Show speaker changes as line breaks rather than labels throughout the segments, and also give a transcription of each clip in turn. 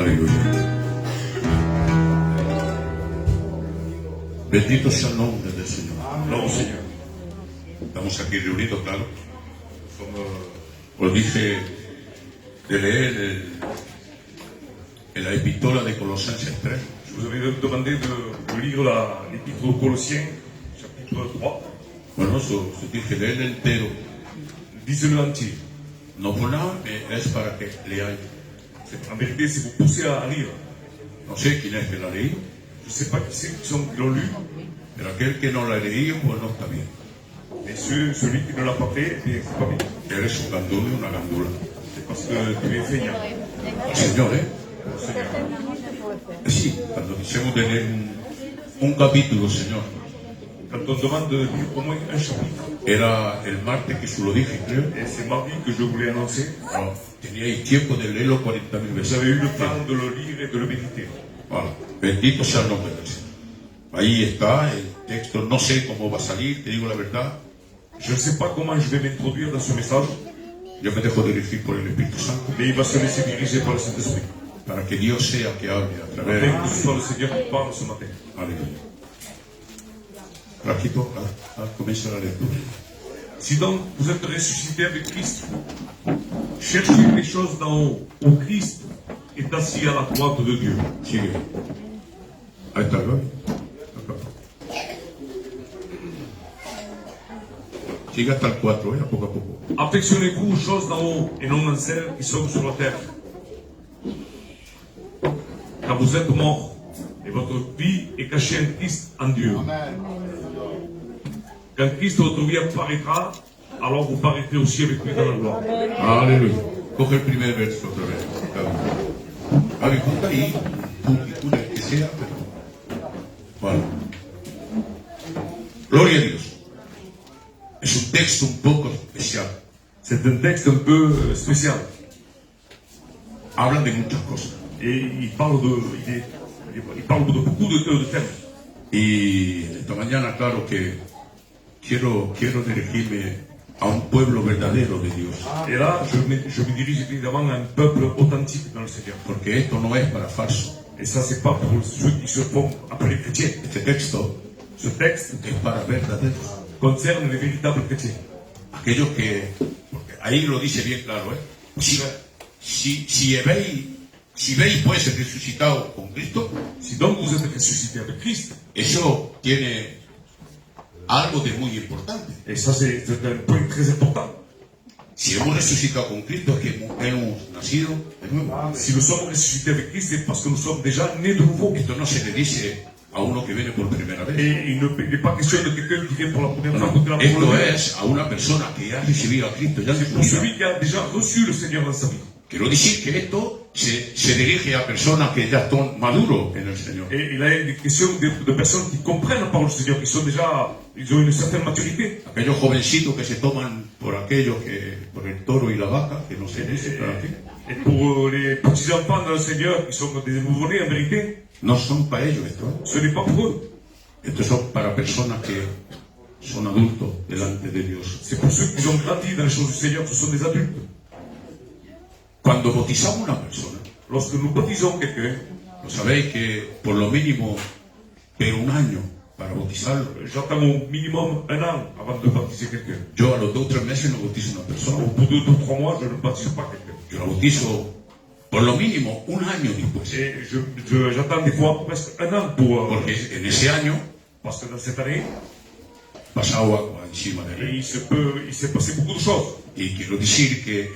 Aleluya. Bendito sea el nombre del Señor.
Non, Seigneur.
Estamos aquí reunidos, claro. Como os dije de leer en la epístola de Colosenses 3.
Je vous avais demandé de lire l'épître aux Colossiens, chapitre 3.
Bueno, eso dije leer entero.
Lisez-le entier.
No por nada, es para que leáis.
En vérité, c'est vous pousser à lire.
No sé quién es que la ha leído,
Je ne sais pas qui c'est qui l'ont lu,
pero aquel que no la ha leído, pues no está bien.
mais celui qui ne l'a pas fait, eh bien, c'est pas bien.
Eres un gandul y una gandula.
C'est parce que tu es feignant.
Al Señor, ¿eh?
Seigneur.
Sí, cuando quisimos tener un capítulo, Señor,
Quand on demande de lire au moins un chapitre,
era el martes que se lo dije, creo.
et c'est mardi que je voulais annoncer,
No, teníais tiempo de leerlo 40.000
vous
veces.
avez eu le temps de le lire et de le méditer.
Voilà. Bendito sea el nombre del Señor. Ahí está el texto, no sé cómo va a salir, te digo la verdad.
Je ne sais pas comment je vais m'introduire dans ce message,
Yo me dejo dirigir por el Espíritu Santo
mais il va se laisser diriger par le Saint-Esprit.
para que Dios sea que hable a través
Afin que
de...
ce soit le Seigneur qui parle ce matin.
Aleluya. Rajito, comienza la lectura.
Si donc vous êtes ressuscité avec Christ, cherchez les choses d'en haut, où Christ est assis à la droite de Dieu.
Sigue. Ahí está, ¿no? Acá. Sigue hasta el 4, a poco a poco.
Affectionnez-vous aux choses d'en haut et non à celles qui sont sur la terre. Car vous êtes morts et votre vie est cachée en Christ en Dieu. Quand Christ votre vie apparaîtra, alors vous paraîtrez aussi avec lui dans la gloire.
Aleluya. Coge el primer verso otra vez. Gaby, ponte ahí, tú el que sea, pero... Vale. Gloria a Dios. Es un texto un poco especial.
C'est un texte un peu spécial.
Habla de muchas cosas.
Et il parle de beaucoup de thèmes.
Y esta mañana, claro que quiero dirigirme a un pueblo verdadero de Dios.
Et là, je me dirige évidemment à un peuple authentique dans le Seigneur.
Porque esto no es para falso.
Et ça, c'est pas pour ceux qui se font appeler chrétiens.
Este texto
Ce texte
es para verdaderos.
concerne les véritables chrétiens.
Aquellos que, porque ahí lo dice bien claro, si veis pues el resucitado con Cristo,
Si donc vous êtes ressuscité avec Christ,
eso tiene algo de muy importante.
et ça c'est un point très important.
Si hemos resucitado con Cristo es que hemos nacido de nuevo.
Si nous sommes ressuscités avec Christ, c'est parce que nous sommes déjà nés de nouveau.
Esto no se le dice a uno que viene por primera vez.
Et il n'est pas question de quelqu'un qui vient pour la première fois.
No, esto es a una persona que ha recibido a Cristo ya en
C'est
su
pour
vida.
celui qui a déjà reçu le Seigneur dans sa vie.
Quiero decir que esto se dirige a personas que ya están maduros en el Señor.
Et il a une question de personnes qui comprennent la parole du Seigneur, qui sont déjà, ils ont une certaine maturité.
Aquellos jovencitos que se toman por aquellos que, por el toro y la vaca, que no se dice, pero aquí,
Et pour les petits enfants dans le Seigneur, qui sont des nouveau-nés en vérité,
no son para ellos esto.
ce n'est pas pour eux.
Estos son para personas que son adultos delante de Dios.
C'est pour ceux qui ont grandi dans les choses du Seigneur, ce sont des adultes.
Cuando bautizamos a una persona,
Lorsque nous baptisons quelqu'un,
lo sabéis que por lo mínimo, pero un año para bautizarlo.
j'attends au minimum 1 an avant de baptiser quelqu'un.
Yo a los 2 o 3 meses no bautizo a una persona.
Au bout de 2 ou 3 mois, je ne baptise pas quelqu'un.
Yo la bautizo por lo mínimo un año después.
Et j'attends des fois presque 1 an pour...
Porque en ese año
parce que dans cette année,
pasado agua encima de él.
il s'est passé beaucoup de choses.
Y quiero decir que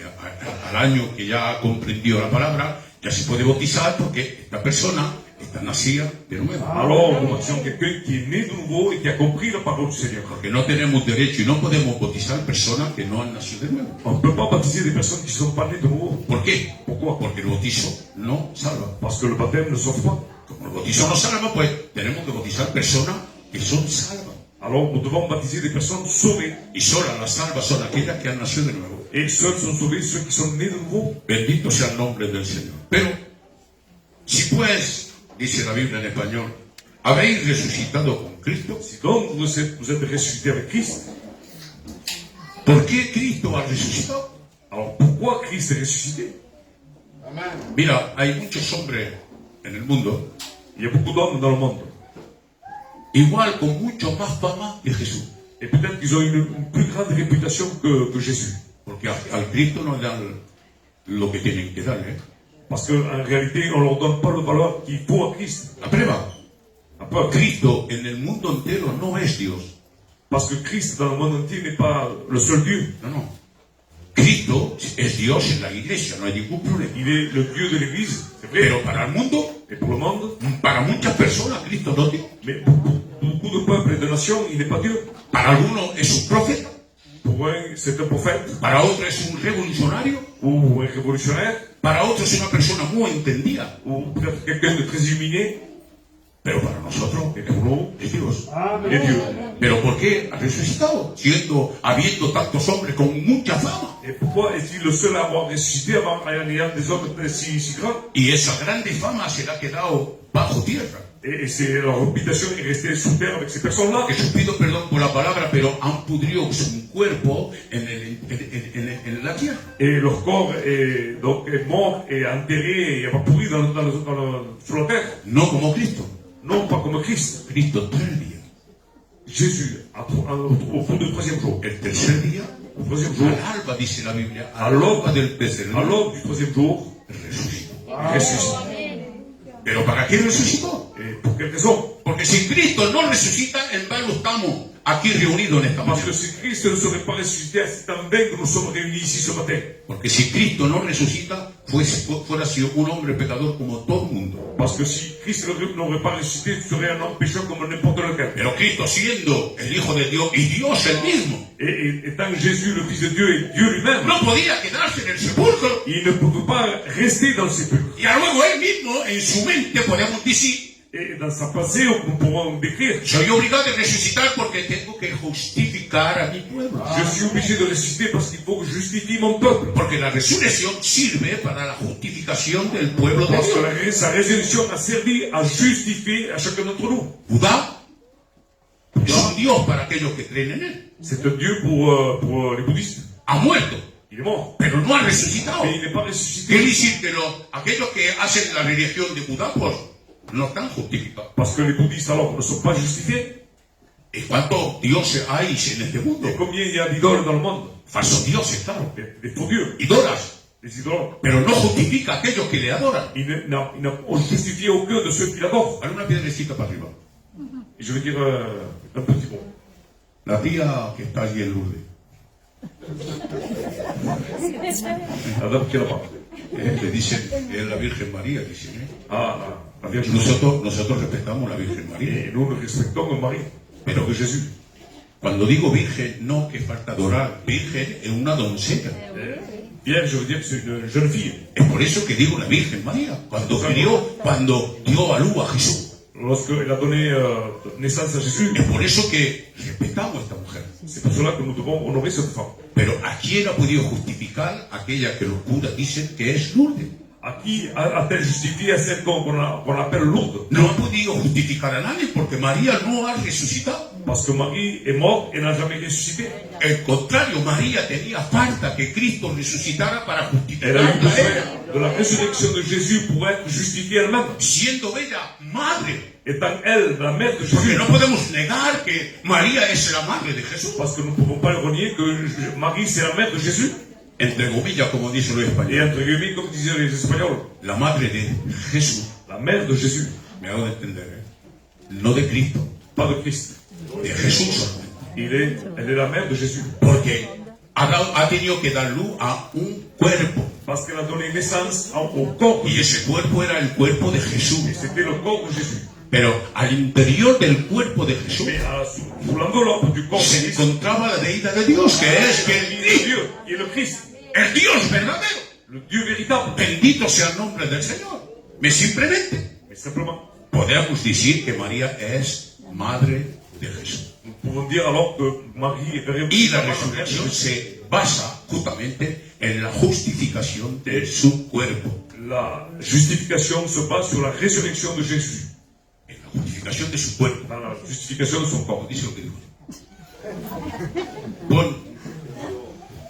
al año que ya ha comprendido la palabra, ya se puede bautizar porque esta persona está nacida de nuevo.
Alors, nous baptisons quelqu'un qui est né de nouveau et qui a compris la parole du Seigneur.
Porque no tenemos derecho y no podemos bautizar personas que no han nacido de nuevo.
On ne peut pas baptiser des personnes qui ne sont pas nées de nouveau.
¿Por qué?
Pourquoi?
Porque el bautizo no salva.
Parce que le baptême ne sauve pas.
Como el bautizo no salva, pues tenemos que bautizar personas que son salvas.
Alors, nous devons baptiser des personnes sauvées.
Y solas las salvas son aquellas que han nacido de nuevo.
Et seuls sont sauvés ceux qui sont nés de nouveau.
Bendito sea el nombre del Señor. Pero, si pues, dice la Biblia en español, habéis resucitado con Cristo,
Si donc vous êtes ressuscité avec Christ,
¿por qué Cristo ha resucitado?
alors pourquoi Christ est ressuscité?
Mira, hay muchos hombres en el mundo,
Il y a beaucoup d'hommes dans le monde.
igual con mucho más fama que Jesús.
Et peut-être qu'ils ont une plus grande réputation que Jésus.
Porque al Cristo no le dan lo que tienen que darle.
Parce qu'en réalité, on ne leur donne pas le valeur qu'il faut à Christ.
La prueba,
Après,
Cristo en el mundo entero no es Dios.
parce que Christ dans le monde entier n'est pas le seul Dieu.
No, no. Cristo es Dios en la iglesia, no hay ningún problema.
Il est le Dieu de l'Église, c'est vrai.
Pero para el mundo,
Et pour le monde,
para muchas personas, Cristo no es Dios.
mais pour beaucoup de peuples et de nations, il n'est pas Dieu.
Para algunos es un profeta,
Pour un, c'est un prophète
para otros es un revolucionario,
ou un révolutionnaire
para otros es una persona muy entendida,
ou peut-être quelqu'un de très illuminé.
pero para nosotros
Et pour nous,
es Dios.
il est Dieu.
Pero ¿por qué ha resucitado? Habiendo tantos hombres con mucha fama.
Et pourquoi est-il le seul à avoir ressuscité en ayant des hommes si grands?
Y esa grande fama se le ha quedado bajo tierra.
Et c'est leur réputation est restée sous terre avec ces personnes-là.
Jesús pido perdón por la palabra, pero han pudrido su cuerpo en la tierra.
Et leur corps est, donc, est mort et enterré et pourri sur la terre.
No como Cristo.
Non pas comme Christ.
Cristo 3 días.
Jésus, au bout du troisième jour.
El tercer día,
Au troisième jour,
al alba, dice la Biblia,
à
al alba del tercer
à
día,
l'aube du troisième jour,
resucitó.
il ressuscite.
¿Pero para qué resucitó?
Et pour quelle raison?
Porque si Cristo no resucita, en vano estamos aquí reunidos en esta
Parce que
mañana.
si Christ ne serait pas ressuscité, c'est en vain que nous sommes réunis ici ce matin.
Porque si Cristo no resucita, fuera sido un hombre pecador como todo el mundo.
Parce que si Christ n'aurait pas ressuscité, tu serais un homme pécheur comme n'importe lequel.
Pero Cristo siendo el Hijo de Dios y Dios el mismo,
Et étant Jésus, le Fils de Dieu et Dieu lui-même,
no podía quedarse en el sepulcro.
il ne pouvait pas rester dans le sépulcre.
Y luego él mismo, en su mente, podemos decir,
Et dans sa pensée, nous pourrons décrire:
soy obligado a resucitar porque tengo que justificar a mi pueblo.
je suis obligé de ressusciter parce qu'il faut que je justifie mon peuple.
Porque la resurrección sirve para la justificación del pueblo de
Parce
Dios.
que sa résurrection a servi à justifier à chacun d'entre nous.
Judá es un Dios para aquellos que creen en él.
C'est un Dieu pour les bouddhistes.
Ha muerto,
Il est mort.
pero no ha resucitado.
Mais il n'est pas
Quiere
ressuscité.
decir que aquellos que hacen la religión de Judá, pues, no están justificados.
Parce que les bouddhistes, alors, ne sont pas justifiés.
¿Y cuántos dioses hay en este mundo?
Et combien il y a d'idoles dans le monde?
Falsos dioses, claro.
Des faux dieux,
Idolas.
des idolâtres.
Pero no justifica a aquellos que le adoran.
Il n'a justifié aucun de ceux qui l'adorent.
Dale una piedrecita para arriba.
Et je vais dire un petit mot.
La tía que está allí en Lourdes.
La dame qui est là-bas.
Le dicen que es la Virgen María, dicen.
Ah, la Vierge.
Nosotros respetamos la Virgen María.
Et nous, nous respectons Marie,
Pero
de Jésus.
cuando digo virgen, no que falta adorar. Virgen es una doncella.
Vierge, je veux dire que c'est une jeune fille.
Es por eso que digo la Virgen María. Cuando dio a luz a Jesús.
Lorsqu'elle a donné naissance à Jésus,
Es por eso que respetamos a esta mujer.
c'est pour cela que nous devons honorer cette femme.
Pero ¿a quién ha podido justificar aquella que los curas dicen que es Lourdes?
À qui a-t-elle justifié à celle qu'on appelle Lourdes?
No ha podido justificar a nadie porque María no ha resucitado.
Parce que Marie est morte et n'a jamais ressuscité.
Al contrario, María tenía falta que Cristo resucitara para
Elle a eu
justificarla a
besoin
ella,
de la résurrection de Jésus pour être justifiée elle-même.
siendo ella madre.
Étant elle la mère de
Porque
Jésus.
no podemos negar que María es la madre de Jesús.
Parce que nous ne pouvons pas le renier que Marie c'est la mère de Jésus.
Entre comillas, como dicen los
Et
españoles,
entre guillemets, comme disaient les Espagnols,
la madre de Jesús.
la mère de Jésus,
Me hago de entender, ¿eh? No de Cristo,
pas de Christ.
de Jesús solamente.
Elle est la mère de Jésus.
Porque ha tenido que dar luz a un cuerpo.
Parce qu'elle a donné naissance au corps de
Y
Jésus.
ese cuerpo era el cuerpo de Jesús.
Et c'était le corps de Jésus.
Pero al interior del cuerpo de Jesús
Mais sous l'enveloppe du corps de
se
Christ,
encontraba la deidad de Dios, que es que
il est Dieu, il est le Christ,
el Dios verdadero.
le Dieu véritable.
Bendito sea el nombre del Señor. Simplemente
Mais simplement,
podemos decir que María es madre de Jesús.
nous pouvons dire alors que Marie est vraiment
Y la
la mère de
resurrección
Jésus.
se basa justamente en la justificación de su cuerpo.
La justification se base sur la résurrection de Jésus,
En la justificación de su cuerpo.
dans la justification de son corps.
Dice lo que dijo. Pon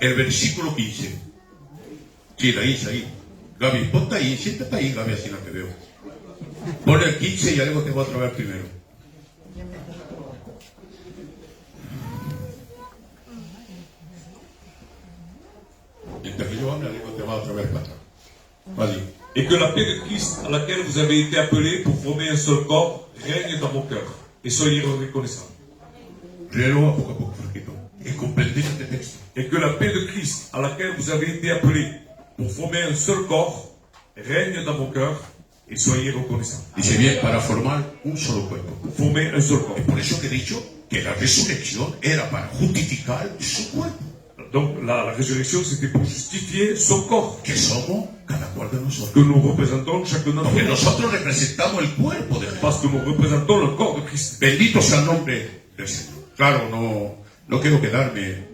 el versículo 15. Sí, ahí, ahí. Gaby, ponte ahí, siéntate ahí, Gaby, así no te veo. Pon el 15 y algo te voy a traer primero. Mientras que yo hable, algo te va a traer para atrás. Vas-y.
Et que la paix de Christ à laquelle vous avez été appelés pour former un seul corps règne dans mon cœur. Et soyez reconnaissants.
Léelo a poco a poco, Franquito. Y comprender este texto.
Et que la paix de Christ à laquelle vous avez été appelés pour former un seul corps règne dans mon cœur. Et soyez reconnaissants.
Dice bien, para formar un solo cuerpo.
Former un seul corps.
Es por eso que he dicho que la resurrección era para justificar su cuerpo.
Donc la résurrection, c'était pour justifier son corps.
Que somos cada cual de
Que
nosotros.
nous représentons chacun d'entre
Porque
nous.
nosotros representamos el cuerpo de Jesús.
Parce que nous représentons le corps de Christ.
Bendito sea el nombre del Señor. Claro, no quiero quedarme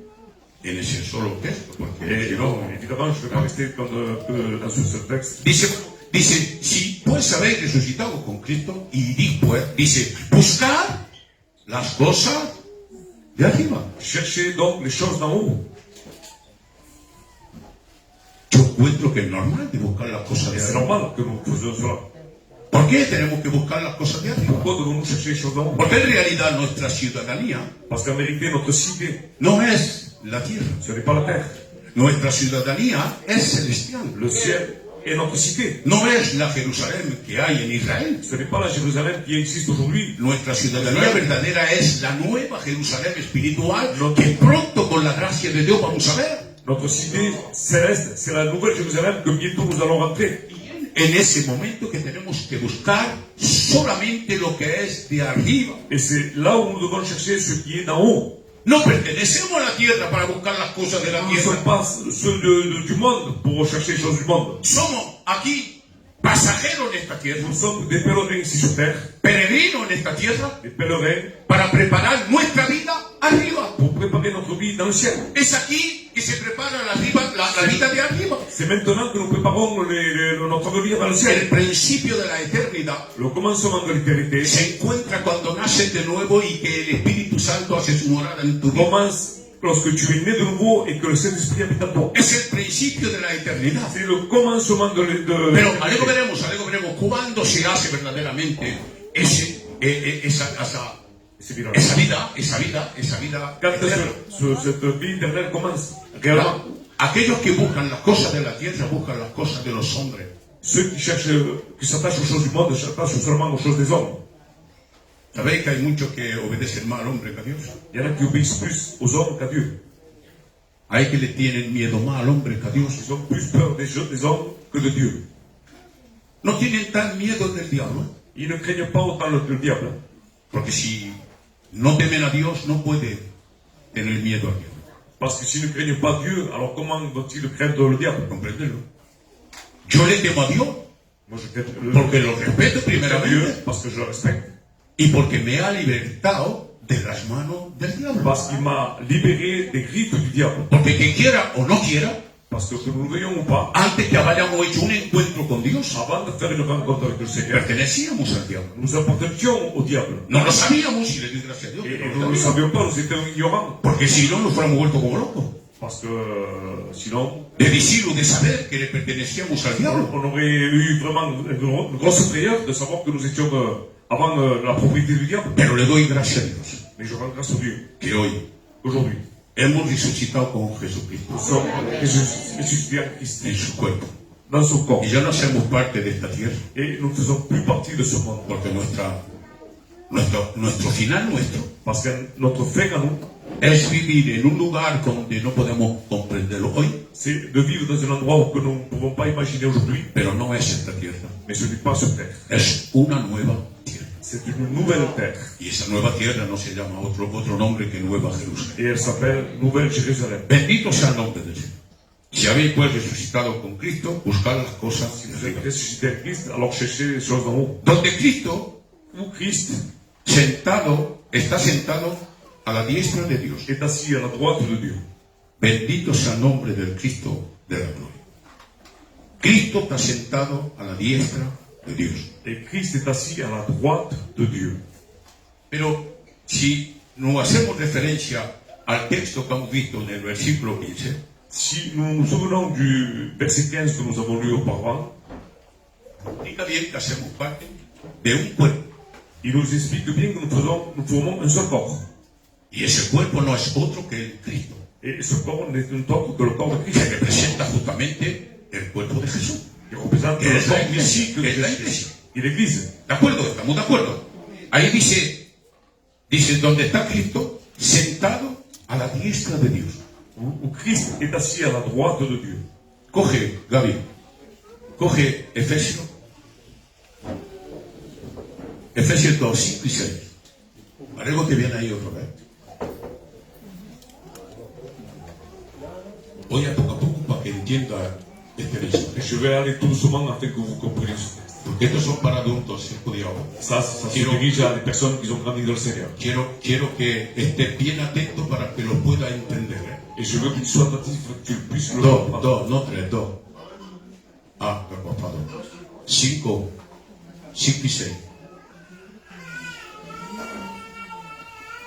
en ese solo texto, porque
Et
si no,
évidemment, je ne vais pas rester dans ce seul texte.
dice, si pues habéis resucitado con Cristo, y después, dice, buscar las cosas de arriba.
Cherchez donc les choses d'en haut.
Yo encuentro que es normal de buscar las cosas
Et
de
c'est
arriba.
normal que nous faisions cela.
¿Por qué tenemos que buscar las cosas de arriba?
Pourquoi devons-nous chercher les choses d'en haut?
Porque en realidad nuestra ciudadanía
Parce qu'en vérité, notre cité,
no es la tierra.
ce n'est pas la terre.
Nuestra ciudadanía es celestial.
Le ciel est notre cité.
No es la Jerusalén que hay en Israel.
Ce n'est pas la Jérusalem qui existe aujourd'hui.
Nuestra ciudadanía verdadera es la nueva Jerusalén espiritual que pronto con la gracia de Dios vamos a ver.
Notre cité céleste, c'est la nouvelle Jérusalem que bientôt nous allons rentrer.
En ese momento que tenemos que buscar solamente lo que es de arriba.
Et c'est là où nous devons chercher ce qui est d'en haut.
No pertenecemos a la tierra para buscar las cosas de la
Nous ne sommes
tierra.
pas ceux du monde pour rechercher les choses du monde.
Somos aquí pasajeros en esta tierra,
Nous sommes des pèlerins ici sur terre,
peregrinos en esta tierra,
des pèlerins
para preparar nuestra vida arriba.
pour préparer notre vie dans le ciel.
Es aquí que se prepara la vida de arriba.
C'est maintenant que nous préparons notre avenir dans le
El
ciel.
principio de la eternidad
Le commencement de l'éternité
se encuentra cuando naces de nuevo y que el Espíritu Santo hace su morada en tu vida.
commence lorsque tu es né de nouveau et que le Saint-Esprit habite en toi.
Es el principio de la eternidad.
C'est le commencement de
Pero algo veremos cuándo se hace verdaderamente
C'est bien.
esa vida
Quand
eterna.
cette vie éternelle commence, réellement,
Aquellos que buscan las cosas de la tierra buscan las cosas de los hombres.
ceux qui cherchent, qui s'attachent aux choses du monde, s'attachent seulement aux choses des hommes.
Sabéis que hay muchos que obedecen más al hombre que a Dios.
Il y en a qui obéissent plus aux hommes qu'à Dieu.
Hay que le tienen miedo más al hombre que a Dios.
Ils ont plus peur des hommes que de Dieu.
No tienen tan miedo del diablo.
Ils ne craignent pas autant le diable.
Porque si no temen a Dios, no pueden tener miedo a Dios.
Parce que s'ils ne craignent pas Dieu, alors comment vont-ils craindre le diable?
Comprenderlo. Yo le temo a Dios
Moi, je crains
porque lo respeto
Dieu
primeramente
parce que je le respecte.
y porque me ha libertado de las manos del diablo.
Parce qu'il m'a libéré des griffes du diable.
Porque que quiera o no quiera,
Parce que nous le veuillons ou pas,
antes que hayamos hecho un encuentro con Dios,
avant de faire une rencontre avec le Seigneur,
pertenecíamos al diablo.
nous appartenions au diable.
No lo sabíamos y le doy gracias a Dios.
Et
que no
nous
lo
ne le
sabíamos.
savions pas, nous étions ignorants.
Porque si no, nos fuéramos vueltos como locos.
Parce que sinon,
De decirlo, de saber que le pertenecíamos al diablo.
on aurait eu vraiment une grosse frayeur de savoir que nous étions avant la propriété du diable.
Pero le doy gracias a Dios
Mais je rends grâce à Dieu.
que hoy
Aujourd'hui,
hemos resucitado con Jesucristo
nous sommes ressuscités en Christ,
en su cuerpo.
dans son corps.
Y ya no hacemos parte de esta tierra.
Et nous ne faisons plus partie de ce monde.
Porque nuestro final nuestro
Parce que notre fin à nous,
es vivir en un lugar donde no podemos comprenderlo hoy,
c'est de vivre dans un endroit que nous ne pouvons pas imaginer aujourd'hui.
pero no es esta tierra.
Mais ce n'est pas sur terre.
Es una nueva tierra.
C'est une nouvelle terre.
Y esa nueva tierra no se llama otro nombre que Nueva Jerusalén.
Et elle s'appelle Nouvelle Jérusalem.
Bendito sea el nombre del Señor. Si habéis pues resucitado con Cristo, buscad las cosas de
Vous êtes
arriba.
ressuscité en Christ, alors cherchez les choses d'en haut.
Donde Cristo
Où Christ
está sentado a la diestra de Dios.
est assis à la droite de Dieu.
Bendito sea el nombre del Cristo de la gloria. Cristo está sentado a la diestra de Dios.
Et Christ est assis à la droite de Dieu.
Pero si nos hacemos referencia al texto que hemos visto en el versículo 15,
Si nous nous souvenons du verset 15 que nous avons lu auparavant,
Diga bien que hacemos parte de un cuerpo.
il nous explique bien que nous formons un seul corps.
Y ese cuerpo no es otro que el Cristo,
Et ce corps n'est un autre que le corps de
que
Christ,
representa justamente el cuerpo de Jesús.
qui représente
Que
le
es la
corps
iglesia,
ici
que es la iglesia.
et l'Église.
¿De acuerdo? ¿Estamos de acuerdo? Ahí dice, donde está Cristo, sentado a la diestra de Dios.
Où Christ est assis à la droite de Dieu.
Coge, Gaby, coge Efesios 2, 5 y 6. Algo que viene ahí otra vez. Voy a poco para que entienda este mensaje.
Et je vais aller tout doucement afin que vous compreniez ce texte.
Porque estos son para adultos, hijo de ahora.
Ça se dirige à des personnes qui ont grandi dans le Seigneur.
Quiero que estés bien atento para que lo pueda entender.
Et je veux que tu sois attentif, que tu puisses le
Dos,
comprendre.
no tres, dos. Ah, perdón. 5 y 6.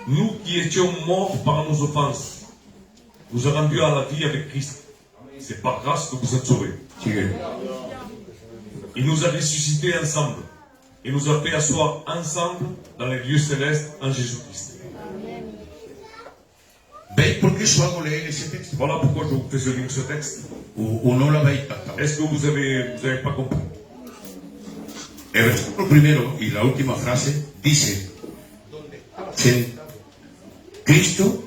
Nous qui étions morts par nos offenses, nous avons rendu à la vie avec Christ. C'est par grâce que vous êtes sauvés.
Sigue.
Il nous a ressuscités ensemble. Et nous a fait asseoir ensemble dans les lieux célestes en Jésus-Christ.
¿Veis por qué eso hago leer ese texto?
Voilà pourquoi je vous fais lire ce texte.
O no lo habéis captado.
Est-ce que vous avez pas compris?
El versículo primero y la última frase dice: Cristo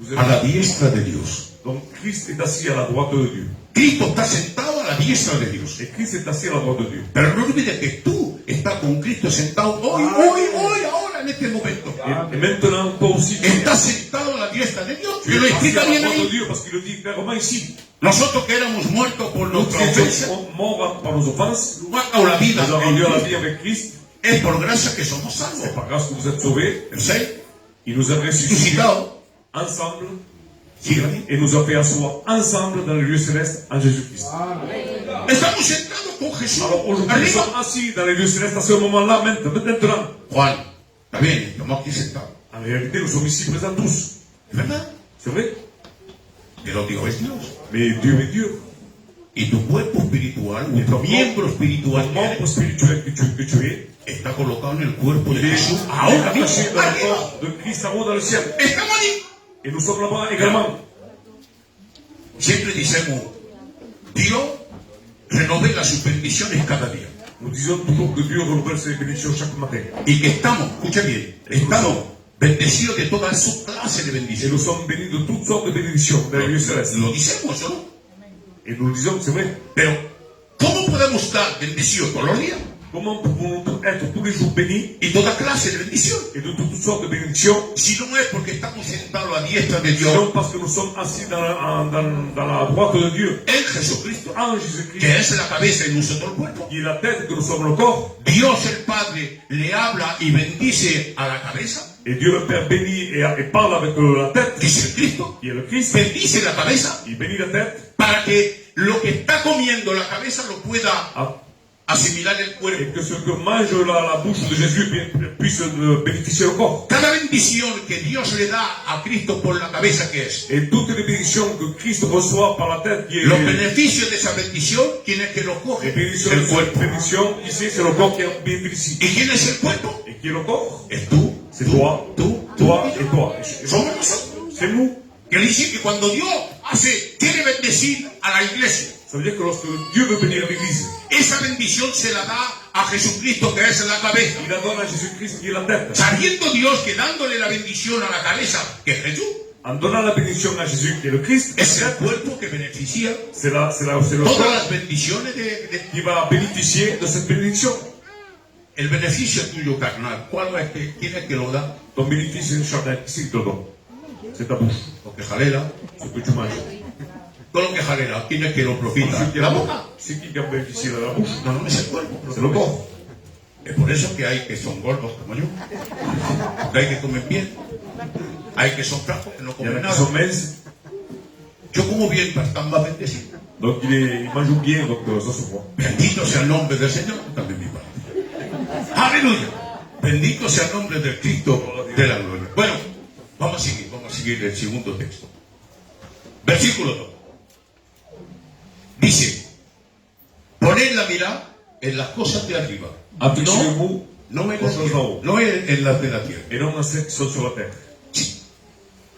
Vous
a la
avez...
diestra de Dios.
Donc Christ est assis à la droite de Dieu.
Cristo está sentado a la diestra de Dios.
Et Christ est assis à la droite de Dieu.
Pero no olvides que tú estás con Cristo sentado hoy, ahora, en este momento.
Et maintenant, toi aussi, tu
Estás sentado a la diestra de Dios.
es
Y lo
assis
explica
à la
bien
droite de
ahí.
Dieu parce qu'il le dit clairement ici.
Nosotros que éramos muertos por
Nous
nuestra
qui
ofensa,
étions morts par nos offenses,
nos ha dado la vida.
nous avons rendu à la vie avec Christ.
Es por gracia que somos salvos.
C'est par grâce que vous êtes sauvés.
El 6,
Il nous a ressuscités
resucitado.
ensemble
Sígame.
et nous a fait asseoir ensemble dans les lieux célestes en Jésus-Christ.
Estamos sentados con Jesús.
Alors aujourd'hui, nous
Arriba.
sommes assis dans les lieux célestes à ce moment-là, maintenant.
Juan, está bien, estamos aquí sentados.
En réalité, nous sommes ici présents tous.
¿Es verdad?
C'est vrai.
Pero Dios es Dios.
Mais Dieu est Dieu.
Y tu cuerpo espiritual, tu miembro espiritual,
Le membre spirituel que tu es,
está colocado en el cuerpo de
il est
Jesús. Ahora mismo,
attaché dans le
arriba.
corps de Christ en haut dans le ciel.
Estamos allí.
Et nous sommes là-bas également.
Siempre decimos, Dios renovela sus bendiciones cada día.
Nous disons toujours que Dieu renouvelle ses bénédictions chaque matin.
Y que estamos, escucha bien, estamos bendecidos de toda su clase de
Et
bendiciones.
nous sommes bénis de toutes sortes de bénédictions dans les lieux célestes.
Lo decimos, ¿no?
Et nous le disons, c'est vrai.
Pero, ¿cómo podemos estar bendecidos todos los días?
Comment pouvons-nous être tous les jours bénis
Y toda clase de bendiciones.
et de toutes sortes de bénédictions,
Si no es porque estamos sentados a la diestra de Dios
sinon parce que nous sommes assis dans la droite de Dieu,
en Jesucristo,
en Jésus-Christ,
que es la cabeza y nosotros el cuerpo.
qui est la tête, que nous sommes le corps.
Dios el Padre le habla y bendice a la cabeza,
Et Dieu le Père bénit et parle avec la tête,
que es el Cristo,
qui est le Christ.
bendice la cabeza
Il bénit la tête
para que lo que está comiendo la cabeza lo pueda asimilar el
et
cuerpo.
que ce que mange la bouche de Jésus puisse bénéficier le corps.
Cada bendición que Dios le da a Cristo por la cabeza que es,
Et toutes les bénédictions que Christ reçoit par la tête, qui est
los beneficios de esa bendición, ¿quién es que los
les
coge?
bénédictions de
El
cette
cuerpo.
bénédiction, ici c'est le corps qui en bénéficie.
¿Y quién es el cuerpo?
Et qui est le corps?
Es tú,
C'est toi, toi et toi.
Somos nosotros.
C'est nous.
Que dice que cuando Dios quiere bendecir a la iglesia,
Ça veut dire que lorsque Dieu veut bénir l'Église,
esa bendición se la da a Jesucristo, que es la cabeza.
il la donne à Jésus-Christ qui est la tête.
Sabiendo Dios que dándole la bendición a la cabeza, que es Jesús,
En donnant la bénédiction à Jésus qui est le Christ,
es el cuerpo que beneficia
c'est le
todas
corps
las bendiciones
qui va bénéficier de cette bénédiction.
el beneficio tuyo carnal. ¿Quién es que lo da?
Ton bénéfice est charnel. Qui c'est qui te le donne? C'est ta bouche,
Lo que jalera.
ce que tu manges.
Todo lo que jalera, ¿quién es que lo profita?
C'est qui
La boca.
C'est qui a bénéficié de la bouche?
No es el cuerpo.
C'est le corps.
Es por eso que hay que son gordos como yo. Que hay que comer bien. Hay que son flacos que no
Il y en
comen
a qui sont
nada.
minces,
Yo como bien para estar más bendecido.
donc il mange bien, donc ça se voit.
Bendito sea el nombre del Señor, también mi Padre. Aleluya. Bendito sea el nombre del Cristo de la gloria. Bueno, vamos a seguir el segundo texto. Versículo 2. Dice, poned la mirada en las cosas de arriba,
Affectionnez-vous
no en
aux
la
choses
tierra,
d'en haut
no en las de la tierra.
et non à celles qui sont sur la terre.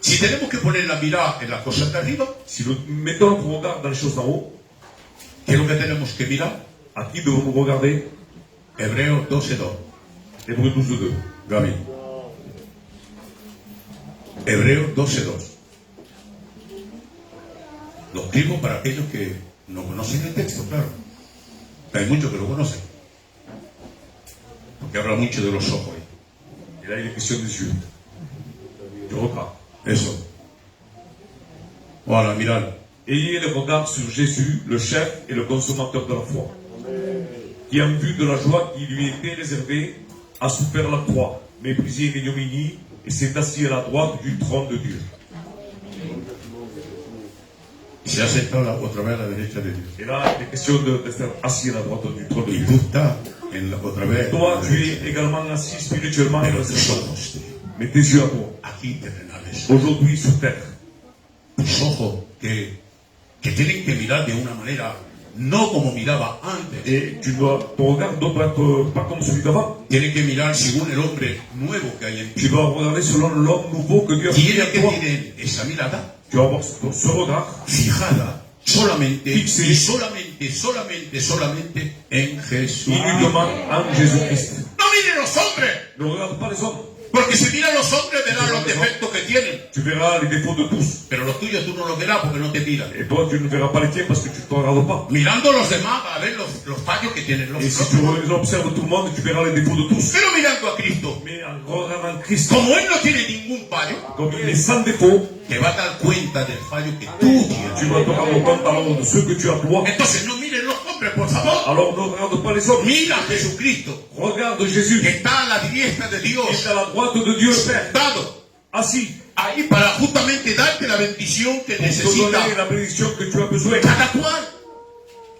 Si tenemos que poner la mirada en las cosas de arriba,
Si nous mettons notre regard dans les choses d'en haut,
¿qué es lo que tenemos que mirar?
à qui devons-nous regarder?
Hebreos 12:2.
Hébreux 12:2.
Gaby. Hebreos 12:2. Lo escribo para aquellos que no conocen el texto, claro. Hay muchos que lo conocen. Porque habla mucho de los ojos ahí.
Et là, il est question des yeux, du regard.
Eso. Voilà, mirad.
Ayez le regard sur Jésus, le chef et le consommateur de la foi, qui, en vue de la joie qui lui était réservée, a souffert la croix, méprisé l'ignominie et s'est assis à la droite du trône de Dieu.
Y se ha sentado otra vez a la derecha de Dios.
Et là, il est question d'être assis à la droite du trône de
Y
Dieu.
tú estás otra vez. a
Toi,
la
tu
derecha.
es également assis spirituellement
Pero
dans
tus
cette
ojos, tío,
Mais tes yeux à toi,
aquí terrenales.
aujourd'hui sur terre,
Tus ojos que tienen que mirar de una manera, no como miraba antes.
et ton regard doit pas être pas comme celui d'avant.
Tienen que mirar según el hombre nuevo que hay en ti.
Tu dois regarder selon l'homme nouveau que Dieu a créé
Tiene
en
que
toi.
tener esa mirada
Tu vas avoir ce regard
fijada solamente
Fixé.
y solamente en Jesús.
uniquement en Jésus-Christ.
No miren los hombres,
Ne regarde pas les hommes.
porque si miran los hombres verán los defectos que tienen.
Tu verras les défauts de tous.
Pero los tuyos tú no los verás porque no te miran.
Et toi, tu ne verras pas les tiens parce que tu ne te regardes pas.
Mirando los demás va a ver los fallos que tienen los
Et si tu
otros.
observes tout le monde, tu verras les défauts de tous.
Pero mirando a Cristo,
Mais en regardant Christ,
como Él no tiene ningún fallo,
comme il est sans défaut,
te va a dar cuenta del fallo que tú tienes.
tu vas te rendre compte alors de ceux que tu as toi.
Entonces no miren los hombres, por favor.
Alors ne regarde pas les hommes.
Mira a Jesucristo,
Regarde Jésus,
que está a la diestra de
qui
Dios,
est à la droite de Dieu le Père,
sentado
assis,
ahí para justamente darte la bendición que
pour te
necesita
donner la bénédiction que tu as besoin.
cada cual.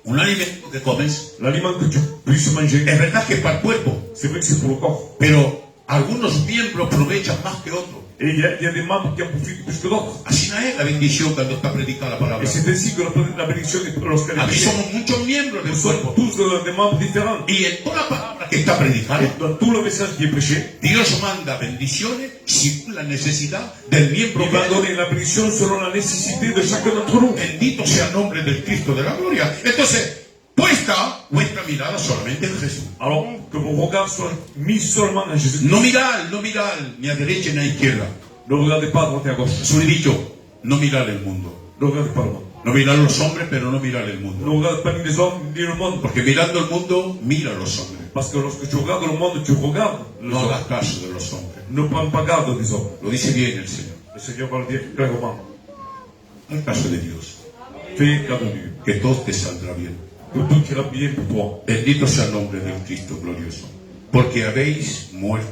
Un alimento que comes,
L'aliment que tu puisses manger.
es verdad que es para el cuerpo,
C'est vrai que c'est pour le corps.
pero algunos miembros aprovechan más que otros.
Et il y a des membres qui en profitent plus que d'autres.
Así no es la bendición cuando está predicada la palabra.
Et c'est ainsi que la bénédiction est lorsqu'elle est
Aquí
priée.
somos muchos miembros del
Nous sommes
cuerpo.
tous des membres différents.
Y en toda palabra que está predicada,
Et dans tout le message qui est prêché,
Dios manda bendiciones según la necesidad del miembro.
il va donner la bénédiction selon la nécessité de chacun d'entre nous.
Bendito sea el nombre del Cristo de la gloria. Entonces, puesta vuestra mirada solamente en Jesús.
Alors que vos regards soient mis seulement en Jésus.
No mirar ni a derecha ni a izquierda.
Ne regardez pas à droite et à gauche.
Es un dicho, no mirar el mundo.
Ne regardez pas le monde.
No mirar los hombres, pero no mirar el
Ne
mundo.
regardez pas ni les hommes ni le monde.
Porque mirando el mundo, mira a los hombres.
Parce que lorsque tu regardes le monde, tu regardes les
No
hommes.
hagas caso de los hombres.
Ne prends pas garde des hommes.
Lo dice bien el Señor.
Le Seigneur va le dire clairement.
Haz caso de Dios.
Fais garde de Dieu.
Que todo te saldrá bien.
Que tout ira bien pour toi.
Bendito sea el nombre del Cristo glorioso. Porque habéis muerto.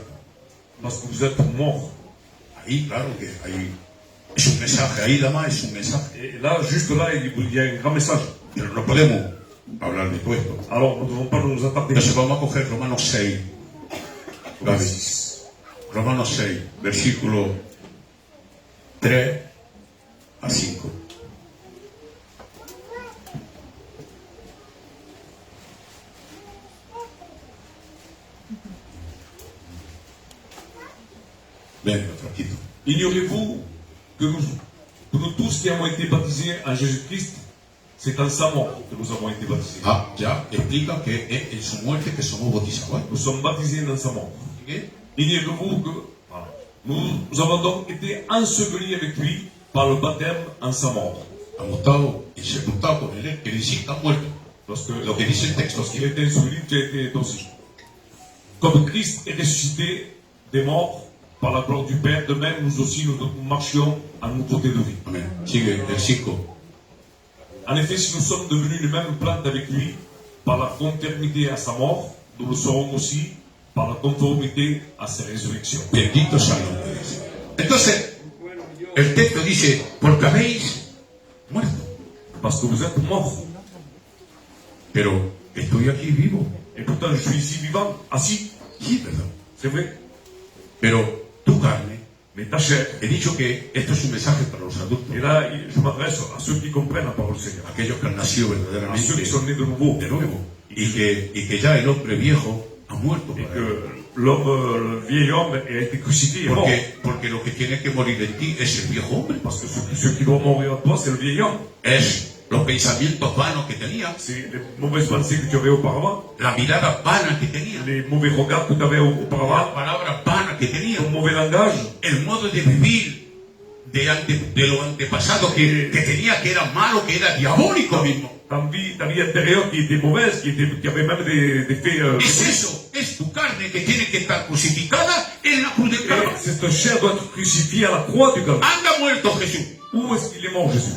Parce que vous êtes morts.
Ahí, claro que ahí es un mensaje. Ahí, dama, es un mensaje.
Et là, juste là, il y a un grand message.
Pero no podemos hablar de todo esto.
Alors, nous ne devons pas nous attarder.
Entonces vamos a coger Romanos 6. Gaby. Romanos 6, versículo 3 a 5. Venga, Franquito.
Ignorez-vous que nous tous qui avons été baptisés en Jésus-Christ, c'est en sa mort que nous avons été baptisés.
Ah, ya explica que es en su muerte que somos bautizados.
Nous sommes baptisés dans sa mort.
¿Eh?
Ignorez-vous que nous avons donc été ensevelis avec lui par le baptême en sa mort.
Hemos estado sepultados con él, que dice que está muerto.
Lorsque,
Lo que dice el texto
lorsqu'il
aquí.
était enseveli, tu as été aussi. Comme Christ est ressuscité des morts par la gloire du Père, de même nous aussi nous marchions en nouveauté de vie.
Amén. Sigue el 5.
En effet, si nous sommes devenus les mêmes plantes avec lui, par la conformité à sa mort, nous le serons aussi par la conformité à sa résurrection.
Bendito sea el nombre de Dios. Entonces, el texto dice, porque habéis muerto.
Parce que vous êtes morts.
Pero estoy aquí vivo.
Et pourtant, je suis ici vivant, assis.
Sí, ¿verdad?
C'est vrai.
Pero tu carne
Mais ta chair.
He dicho que esto es un mensaje para los adultos,
Et là, je m'adresse à ceux qui comprennent la parole du Seigneur.
aquellos que han nacido
À ceux
verdaderamente
qui sont nés de nouveau.
de nuevo, y que ya el hombre viejo ha muerto
Et
para él.
que l'homme, le vieil homme, a été crucifié et mort.
Porque lo que tiene que morir en ti es el viejo hombre,
Parce que ce qui doit mourir en toi, c'est le vieil homme.
es los pensamientos vanos que tenías,
C'est les mauvaises pensées que tu avais auparavant,
la mirada vana que tenías,
les mauvais regards que tu avais auparavant,
la palabra vana que tenías,
ton mauvais langage,
el modo de vivir de lo antepasado que tenía, que era malo, que era diabólico mismo.
ta vie intérieure qui était mauvaise, qui avait même des faits.
Es eso, es tu carne que tiene que estar crucificada en la cruz del Calvario.
Cette chair doit être crucifiée à la croix du Calvaire.
Anda muerto Jesús.
Où est-ce qu'il est mort, Jésus?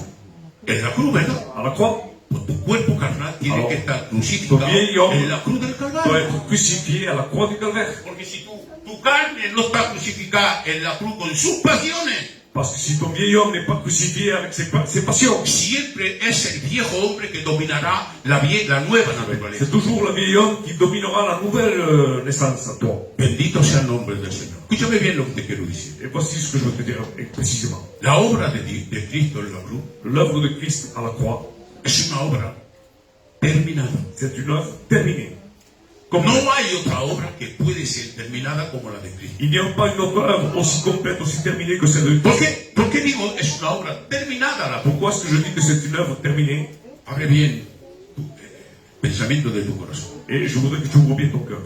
En la cruz, ¿verdad?
À la croix.
Pues tu cuerpo carnal tiene
Alors,
que estar crucificado
tu vieil homme
en la cruz del
Doit
Calvario.
être crucifié à la croix du Calvaire.
Porque si tu carne no está crucificada en la cruz con sus pasiones,
Parce que si ton vieil homme n'est pas crucifié avec ses passions,
siempre es el viejo hombre que dominará la nueva naturaleza.
c'est toujours le vieil homme qui dominera la nouvelle naissance en toi.
Bendito sea el nombre del Señor. Escúchame bien lo que te quiero decir.
Et voici ce que je veux te dire précisément.
La obra de Cristo en la cruz
L'œuvre de Christ à la croix,
es una obra terminada.
c'est une œuvre terminée.
No hay otra obra que puede ser terminada como la de Cristo.
Il n'y a pas une autre œuvre aussi complète, aussi terminée que celle de Christ.
¿Por qué digo es una obra terminada la cruz?
Pourquoi est-ce que je dis que c'est une œuvre terminée?
Abre bien tu pensamiento de tu corazón.
Et je voudrais que tu ouvres bien ton cœur.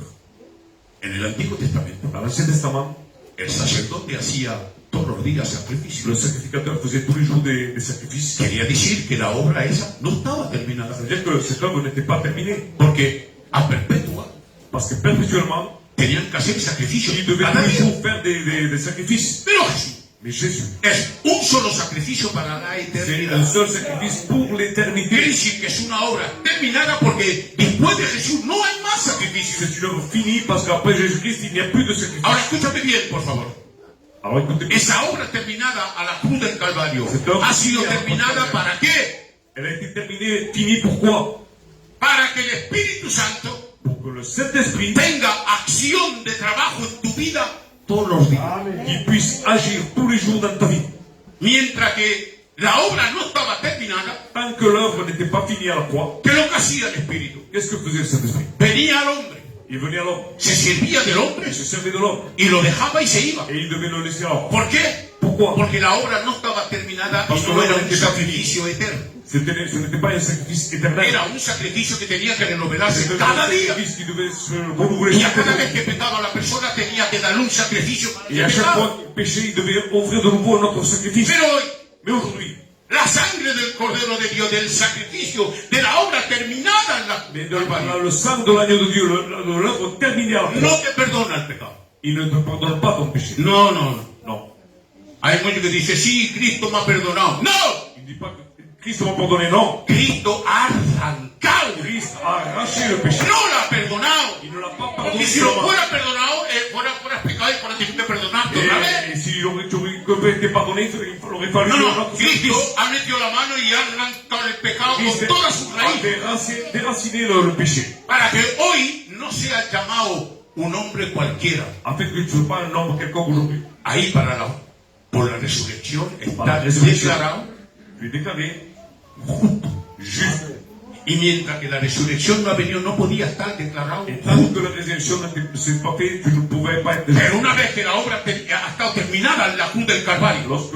En el Antiguo Testamento,
Dans l'Ancien Testament,
el sacerdote hacía todos los días sacrificios.
le sacrificateur faisait tous les jours des sacrifices.
Quería decir que la obra esa no estaba terminada.
C'est-à-dire que cette œuvre n'était pas terminée.
Porque a perpetua
Parce que perpétuellement,
tenían que hacer sacrificios
il devait
cada
tous les
día.
jours faire des sacrifices.
Pero Jesús
Mais Jésus,
es un solo sacrificio para la
c'est
eternidad.
un seul sacrifice pour
Quiere
l'éternité.
decir que es una obra terminada porque después de Jesús no hay más sacrificios.
C'est une œuvre finie parce qu'après Jésus-Christ, il n'y a plus de sacrifice.
Ahora escúchame bien, por favor.
Alors écoutez,
Esa obra terminada a la cruz del Calvario ha sido terminada ¿para qué?
elle a été terminée, finie, pourquoi?
Para que el Espíritu Santo
Pour que le Saint-Esprit,
tenga acción de trabajo en tu vida todos los días.
il puisse agir tous les jours dans ta vie.
Mientras que la obra no estaba terminada,
Tant que l'œuvre n'était pas finie à la croix,
¿qué es lo que hacía el Espíritu?
qu'est-ce que faisait le Saint-Esprit?
Venía al hombre,
Il venait à l'homme,
se servía del
il
hombre
se servait de l'homme,
y lo dejaba y se iba.
et il devait le laisser à l'homme.
¿Por qué?
Pourquoi?
Porque la obra no estaba terminada y no era un sacrificio eterno.
Ce n'était pas un sacrifice éternel.
Era un sacrificio que tenía que renovarse
C'était
cada
un
día.
sacrifice qui devait se renouveler
Y a
chaque
cada
jour.
vez que pecaba la persona tenía que darle un sacrificio para
Et à
que
chaque
pecaba.
fois qu'il péchait, il devait offrir de nouveau un autre sacrifice.
Pero hoy,
Mais aujourd'hui,
la sangre del Cordero de Dios, del sacrificio, de la obra terminada en la
mais
Calvario,
le sang de l'agneau de Dieu, de l'œuvre terminée à la
no
croix,
te perdona el pecado.
il ne te pardonne pas ton péché.
No, no, no.
Non.
Hay muchos que dicen, sí, Cristo me ha perdonado. No,
Il ne dit pas que Christ m'a pardonné, non.
Cristo ha arrancado.
Christ a arraché le péché.
No lo ha perdonado.
Il ne l'a pas
Porque
pardonné
si lo
seulement.
fuera perdonado, fuera pecado y fuera tenido que perdonarte otra vez.
Et si tu aurais été pardonné, il aurait fallu
No,
un
no,
autre
Cristo
sacrifice.
ha metido la mano y ha arrancado el pecado
Christ
con todas sus
a
raíces.
déraciné le péché.
Para que hoy no sea llamado un hombre cualquiera.
Afin que tu ne sois pas un homme quelconque aujourd'hui.
Ahí por la resurrección
Para la
está
resurrección.
declarado
Tu es déclaré
justo, justo. Y mientras que la resurrección no ha venido, no podía estar declarado
et
justo.
tant que la résurrection ne s'est pas faite, tu ne pouvais pas être
Pero una vez que la obra ha estado terminada en la cruz del Calvario
Lorsque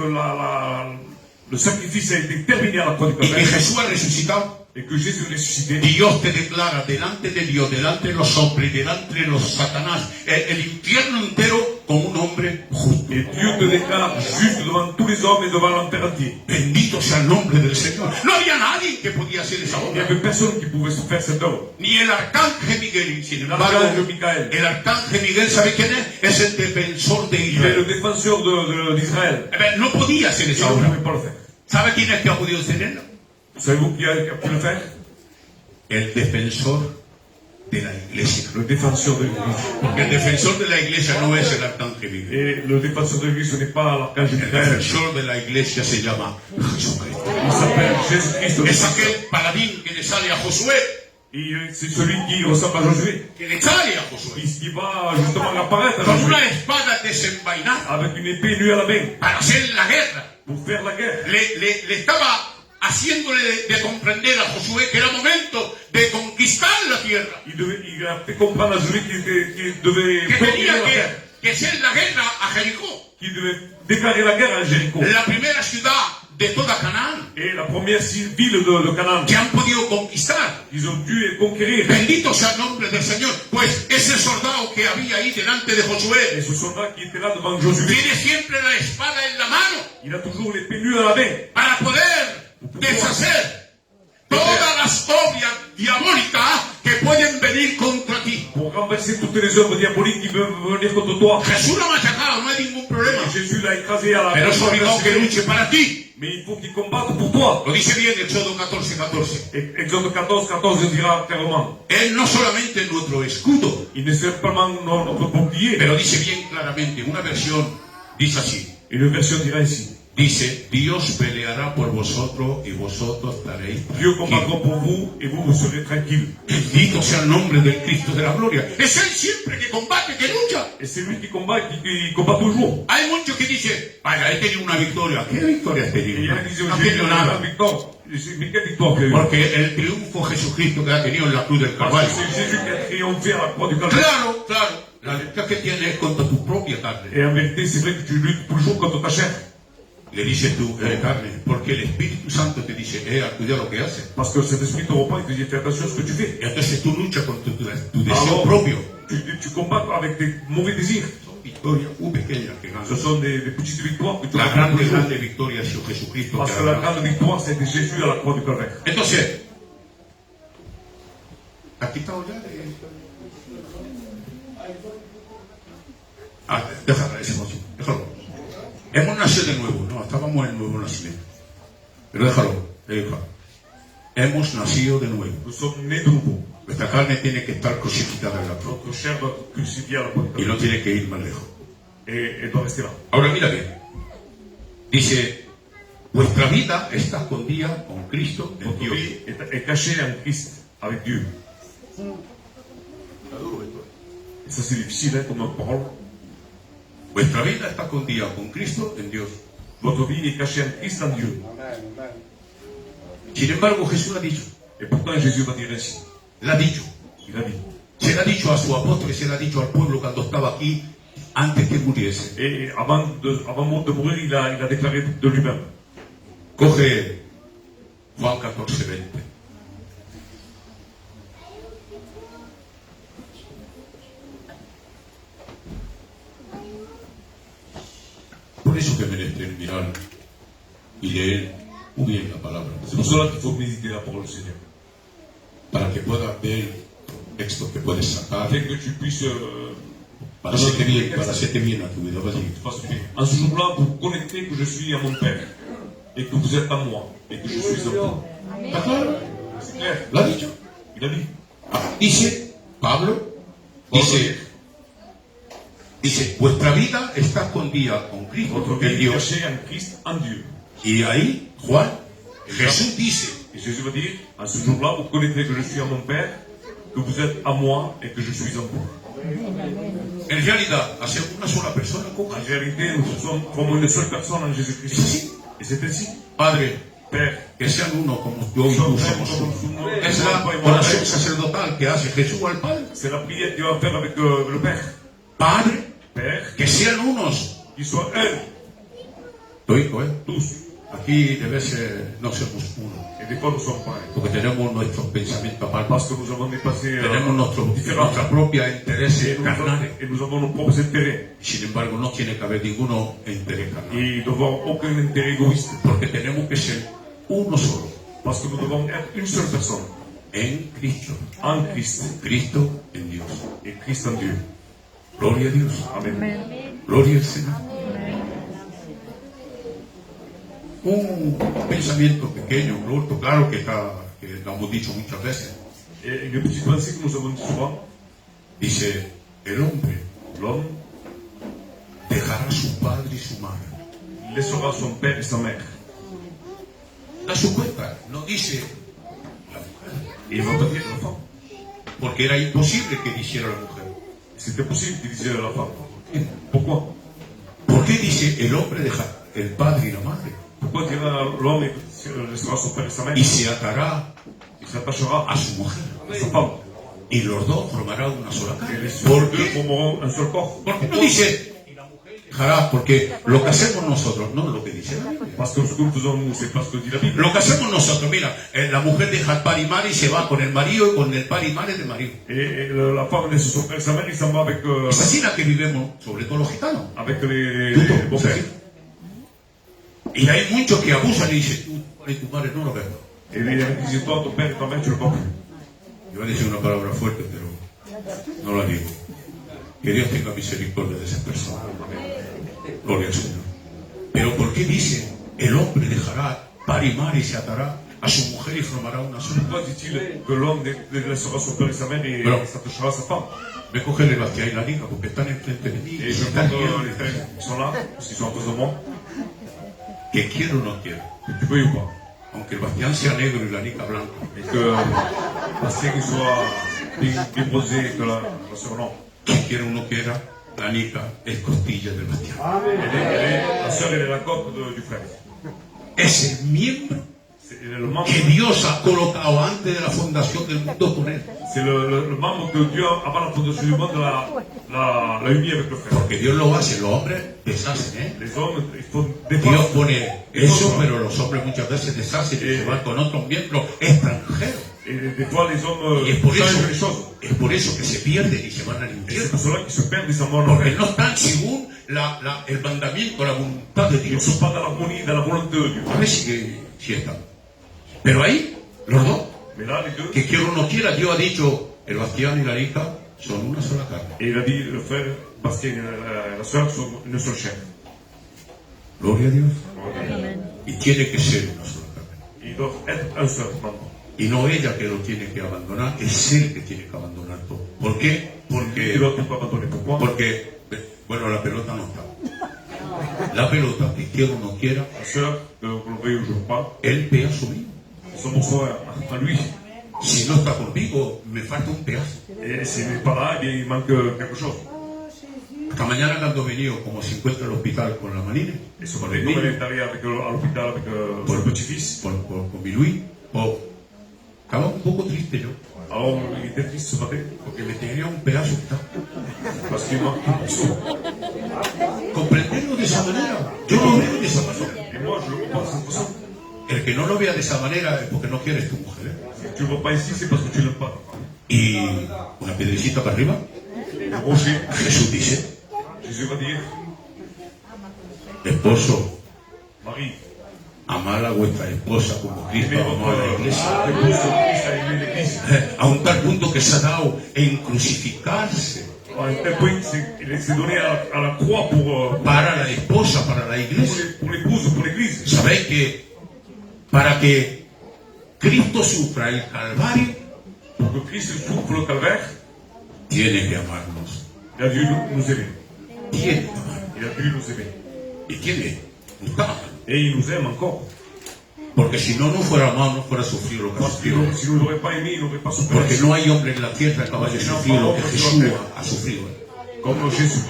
le sacrifice a été terminé à la croix du
y que
Calvaire
Jesús ha resucitado,
et que Jésus est ressuscité,
Dios te declara delante de Dios, delante de los hombres, delante de los Satanás, el infierno entero como un hombre justo.
et Dieu te déclare juste devant tous les hommes et devant l'enfer entier.
Bendito sea el nombre del Señor. No había nadie que podía hacer esa
Il n'y
obra.
avait personne qui pouvait se faire cette œuvre.
Ni el arcángel Miguel. Sin embargo,
L'archange Michael,
el arcángel Miguel, ¿sabe quién es? Es el defensor de
il est le
Israel.
défenseur d'Israël.
No podía hacer
Il
esa
ne
obra.
pouvait pas le faire.
¿Sabe quién es que ha podido hacerlo?
Savez-vous qui a pu le faire?
El defensor de la iglesia.
Le défenseur de l'Église.
Porque el defensor de la iglesia no es el arcángel Miguel.
Et le défenseur de l'Église, ce n'est pas l'archange
El
Michael.
defensor de la iglesia se llama Jesucristo.
Il s'appelle Jésus-Christ.
Es aquel paladín que le sale a Josué
Et c'est celui qui ressemble à Josué,
que le sale a Josué
qui va justement apparaître à
con
Josué,
una espada desenvainada
avec une épée nue à la main,
para hacer la guerra.
pour faire la guerre.
Le estaba haciéndole de comprender a Josué que era momento de conquistar la tierra,
Il a fait comprendre à Josué qu'il devait
que
conquérir
tenía
la terre,
que hacer la guerra a Jericó,
qu'il devait déclarer la guerre à Jéricho.
la primera ciudad de toda Canaán
Et la première ville de Canaan,
que han podido conquistar.
ils ont dû conquérir.
Bendito sea el nombre del Señor. Pues ese soldado que había ahí delante de
Et
Josué
ce soldat qui était là devant Josué,
tiene siempre la espada en la mano
il a toujours l'épée nue à la main
para poder deshacer todas las obras diabólicas que pueden venir contra ti.
pour renverser toutes les œuvres diaboliques qui peuvent venir contre toi.
Jesús lo ha machacado, no hay ningún problema.
Et Jésus l'a écrasé à la
Pero es obligado que luche para ti.
Mais il faut qu'il combatte pour toi.
Lo dice bien Éxodo 14:14.
Et Exode 14 dira clairement,
Él no solamente es nuestro escudo,
il n'est simplement notre bouclier.
pero dice bien claramente, una versión dice así.
Et la version dira ici,
Dice, Dios peleará por vosotros y vosotros estaréis
Dieu
tranquilos.
combattra pour vous et vous serez tranquilles.
Bendito sea el nombre del Cristo de la gloria. Es Él siempre que combate, que lucha.
Et c'est lui qui combat, qui combat toujours.
Hay muchos que dicen, vaya, he tenido una victoria. ¿Qué victoria has
Et
tenido?
il
No,
a dit,
no has
j'ai eu
tenido
la
nada.
victoire. Mais quelle victoire qu'il y a eu?
Porque el triunfo Jesucristo que ha tenido en la cruz del
Parce
Calvario.
que c'est Jésus qui a triomphé à la croix du Calvaire.
Claro, claro. La lucha que tienes es contra tu propia carne.
Et en vérité, c'est vrai que tu luttes toujours contre ta chair.
Le dices tú, carne, porque el Espíritu Santo te dice, cuida lo que haces.
Parce que cet esprit te reprend et te dit, fais attention à ce que tu fais.
Y entonces tú luchas con tu deseo
Alors,
propio.
tu combats avec tes mauvais désirs.
Son victorias muy pequeñas que ganas.
Ce sont des petites victoires que tu
La
as
grande,
toujours.
grande victoria ha sido Jesucristo.
Parce
que
que
ha
la
ganado.
grande victoire, c'était Jésus à la croix du Calvaire.
Entonces, aquí estamos ya déjalo, ese emoción, déjalo. Hemos nacido de nuevo, no, estábamos en nuevo nacimiento. Pero déjalo. Hemos nacido de nuevo.
Nous sommes nés de nouveau.
Nuestra carne tiene que estar crucificada en la cruz
Notre chair doit être crucifiée à la croix du
y
Calvaire.
no tiene que ir más lejos.
Et doit rester là.
Ahora mira bien. Dice, vuestra vida está escondida con Cristo en
Votre
Dios.
vie est cachée en Christ, avec Dieu. Et ça, c'est difficile, hein, comme parole.
Vuestra vida está escondida con Cristo en Dios.
Votre vie est cachée en Christ, en Dieu.
Sin embargo, Jesús ha dicho,
Et pourtant, Jésus va dire ainsi.
le ha dicho,
Il a dit.
se le ha dicho a sus apóstoles, se le ha dicho al pueblo cuando estaba aquí, antes que muriese.
Et avant de mourir, il a déclaré de lui-même.
Coge Juan 14:20. Por eso que mereces mirar y leer muy bien la palabra,
C'est pour cela qu'il faut méditer la parole du Seigneur.
para que puedas ver textos que puedes sacar,
Afin que tu puisses
para hacerte bien a tu vida. Vas a decir,
fasse bien. En ce jour-là, vous connectez que je suis à mon Père, et que vous êtes à moi, et que je suis en vous.
¿está claro?
C'est clair.
¿Lo ha dicho?
Il a dit.
Dice Pablo, dice, vuestra vida está escondida con Cristo
Votre
en
vie est
Dios.
cachée en Christ, en Dieu.
Y ahí, Juan, Jesús dice,
Et Jésus va dire, en ce jour-là, vous connaîtrez que je suis à mon Père, que vous êtes à moi, et que je suis en vous.
en realidad, hacer una sola persona con
En réalité, nous sommes comme une seule personne en Jésus-Christ. Et c'est ainsi.
Padre,
Père,
que sean uno como yo y tú somos uno. Es la oración sacerdotal que hace Jesús al Padre.
c'est la prière qu'il va faire avec le Père.
Padre,
Père,
que sean unos.
qu'ils soient un,
Lo dijo,
tous.
Aquí debe ser, no somos uno,
Et des fois, nous sommes pas un.
porque tenemos nuestros pensamientos aparte,
Parce que nous avons dépassé
tenemos
différents.
nuestra propia intereses carnales.
Et nous avons nos propres intérêts.
Sin embargo, no tiene que haber ninguno interés carnal,
Et nous n'avons aucun intérêt égoïste.
porque tenemos que ser uno solo,
Parce que nous devons être une seule personne.
en Cristo,
En Christ.
Cristo en Dios.
Et Christ en Dieu.
Gloria a Dios,
Amen.
gloria al Señor. Un pensamiento pequeño, corto, claro que lo hemos dicho muchas veces.
Et le petit principe que nous avons dit souvent,
Dice, el hombre
l'homme
dejará a su padre y su madre.
laissera son père et sa mère.
Da su cuenta, no dice la mujer.
Et il va pas dire la femme.
porque era imposible que dijera la mujer.
C'était possible qu'il disait à la femme. Pourquoi?
¿Por qué dice el hombre deja el padre y la madre
Pourquoi dira l'homme laissera son père et sa mère?
y se atará
Il s'attachera
a su mujer
à sa femme.
y los dos formarán una sola
Et
carne?
les
¿Por
deux
qué?
formeront un seul corps.
¿Por qué no dice dejará? Porque lo que hacemos nosotros, no lo que dice la Biblia.
Parce que ce que nous faisons nous, c'est pas ce que dit la Bible.
Lo que hacemos nosotros, mira, la mujer deja al padre y madre y se va con el marido y con el padre y madre del marido.
Et la femme laisse son père et sa mère, il s'en va
Es así la que vivemos, sobre todo los gitanos.
avec les
Tú,
beaux-pères.
Y hay muchos que abusan y dicen, tú padre y tu madre no lo ves.
Et les disent toi, ton père et ta mère, tu le vois plus.
Yo voy a decir una palabra fuerte, pero no la digo. Que Dios tenga misericordia de esas personas. Gloria al Señor. Pero ¿por qué dice el hombre dejará padre y madre y se atará a su mujer y formará una sola?
Pourquoi dit-il que l'homme laissera son père et sa mère et
Voilà.
s'attachera à sa femme?
Me coge el Bastián y la liga porque están enfrente de mí.
Et je
Están
prends
viendo
les frères qui sont là, parce qu'ils sont en face de moi,
que quiero o no quiero.
que tu veuilles ou pas.
Aunque el Bastián sea negro y la liga blanca.
Et que Bastien qu'il soit bien brosé, que la sœur non.
Que quiera o no quiera, la liga es costilla del Bastián.
La sœur, elle est la coque du frère.
Es el miembro
C'est le membre,
que Dios ha colocado antes de la fundación del mundo con él.
c'est le membre que Dieu, avant la fondation du monde, l'a uni avec le frère.
Porque Dios lo hace, los hombres deshacen, ¿eh?
Les hommes, ils font des
Dios
fois,
pone eso, pero los hombres muchas veces deshacen y se van con otros miembros extranjeros.
et des fois les hommes
Y es por
changent les
eso,
choses.
es por eso que se pierden y se van al
Et c'est
infierno.
pour cela qu'ils se perdent et s'en vont en
Porque
enfer.
no están según el mandamiento, la voluntad de
Ils ne
Dios.
sont pas dans l'harmonie, dans la volonté de Dieu.
A ver si están. Pero ahí, los dos,
Mais là, les deux,
que quiera o no quiera, Dios ha dicho, el Bastián y la hija son una sola carne.
et il a dit, le frère Bastien et la sœur sont une seule chair.
Gloria a Dios. Y tiene que ser una sola carne.
Ils doivent être un seul membre.
Y no ella que lo tiene que abandonar, es él que tiene que abandonar todo. ¿Por qué?
Et l'autre ne peut pas abandonner. Pourquoi?
Porque, bueno, la pelota no está. La pelota, que quiera o no quiera,
La sœur, que vous le voyez ou je ne pas,
él pega su vida.
son morceau à lui.
Si no está conmigo, me falta un pedazo.
Et s'il n'est pas là, eh bien, il manque quelque chose.
Esta mañana cuando venido, como se encuentra el hospital con la Marina,
Et ce matin, comme elle est allée à l'hôpital avec son petit-fils,
con mi Luis, estaba un poco triste yo,
alors il était triste ce matin,
porque me tenía un pedazo que está.
parce qu'il manque un morceau.
Comprenderlo de esa manera, yo lo veo de esa manera.
Et moi, je le comprends de cette façon.
El que no lo vea de esa manera es porque no quieres tu mujer. ¿eh?
Si tu ne le vois pas ici, c'est parce que tu ne l'aimes pas.
Y una piedrecita para arriba,
Le rocher,
Jesús dice,
Jésus va dire,
esposo,
Marie,
amad a vuestra esposa como Cristo
aimez
amó a la
votre
iglesia.
épouse comme Christ a aimé l'Église.
A un tal punto que se ha dado en crucificarse
À un tel point qu'il s'est donné à la croix pour
para la esposa, para la iglesia.
l'épouse, pour l'Église.
Sabéis que para que Cristo sufra el Calvario,
Pour que Christ souffre le calvaire,
tiene que amarnos.
il a dû nous aimer.
Tiene que amarnos.
Il a dû nous aimer.
Y tiene, nos está amando.
Et il nous aime encore.
Porque si no, no fuera amado, no fuera sufrido lo que
Parce qu'il
sufrió.
s'il ne nous aurait pas aimé, il n'aurait pas souffert.
Porque no hay hombre en la tierra que vaya a sufrir lo que Jesús ha sufrido.
Comme Jésus.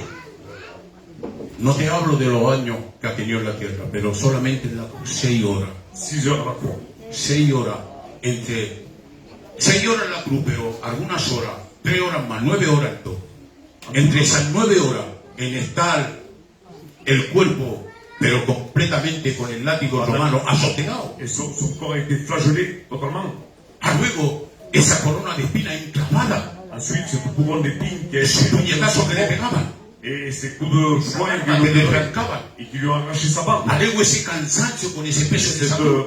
No te hablo de los años que ha tenido en la tierra, pero solamente en la 6 horas.
6 heures à la croix.
6 horas entre 6 horas en la cruz, pero algunas horas, 3 horas más, 9 horas en todo. Entre esas 9 horas en estar el cuerpo, pero completamente con el látigo romano azoteado.
Et son corps a été flagellé totalement.
Luego esa corona de espinas enclavada,
Ensuite, cette couronne d'épines qui a
esos
été
puñetazos que le pegaban,
et ces coups de foin
que le arrancaban.
et qui lui ont arraché sa barbe.
Luego ese cansancio con ese peso de
Cette
salud.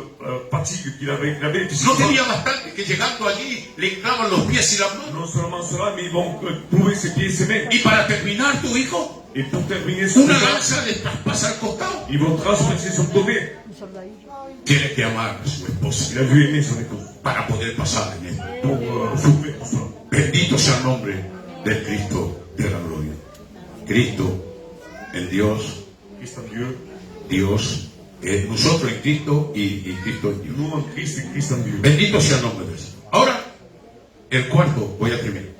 fatigue qu'il avait
No tenía bastante que llegando allí le clavan los pies y las manos.
non seulement cela, mais ils vont trouver ses pieds et ses mains.
Y para terminar, tu hijo,
Et pour terminer ce
una
combat,
lanza le traspasa al costado.
ils vont transpercer son côté.
Tiene que amar a su esposa
Il a dû aimer son épouse
para poder pasar en él.
pour souffrir pour cela.
Bendito sea el nombre del Cristo de la gloria. Cristo en Dios,
Christ en Dieu,
Dios nosotros en Cristo y Cristo en Dios.
nous en Christ et Christ en Dieu.
Bendito sea el nombre de Dios. Ahora, el cuarto, voy a terminar.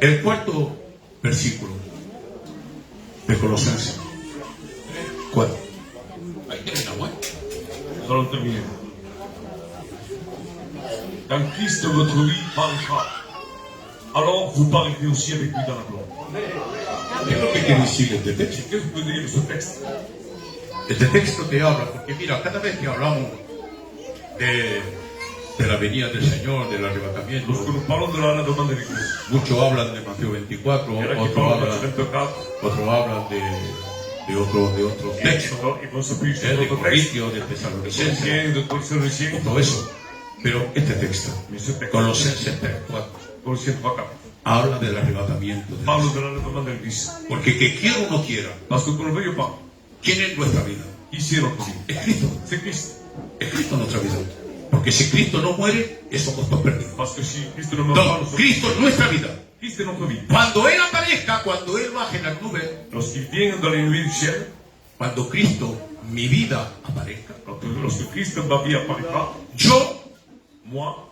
El cuarto versículo de Colosenses 4. Ahí tienen agua.
Nous allons terminer. Quand Christ, votre vie, paraîtra, alors vous paraîtrez aussi avec lui dans la gloire.
¿Qué es lo que quiere decir este texto?
Qu'est-ce que veut dire ce texte?
Este texto te habla, porque mira, cada vez que hablamos de la venida del Señor, del arrebatamiento,
Lorsque nous parlons de la demande de l'Église,
muchos hablan de Mateo 24,
il y en a qui
otros
parlent de
hablan,
24,
otros hablan de otros textos,
ils vont s'appuyer sur
de
d'autres textes,
Corintios, de Tesalonicenses,
Corinthiens, de Thessaloniciens,
todo eso. Pero este texto,
mais ce texte,
Colosenses 3, 4,
Colossiens 3, 4,
habla del arrebatamiento.
parle de la demande de l'Église.
Porque que quiera o no quiera,
Parce que qu'on le veuille ou pas,
¿quién es nuestra vida?
qui c'est notre vie?
Es Cristo.
C'est Christ.
Es Cristo nuestra vida. Porque si Cristo no muere, somos todos perdidos.
Parce que si Christ ne meurt pas, nous
Entonces,
sommes...
Cristo es nuestra vida.
Christ est notre vie.
Cuando Él aparezca, cuando Él baje en las nubes,
Lorsqu'il vient dans les nuées du ciel,
cuando Cristo, mi vida, aparezca,
lorsque Christ, ma vie apparaîtra,
yo
moi,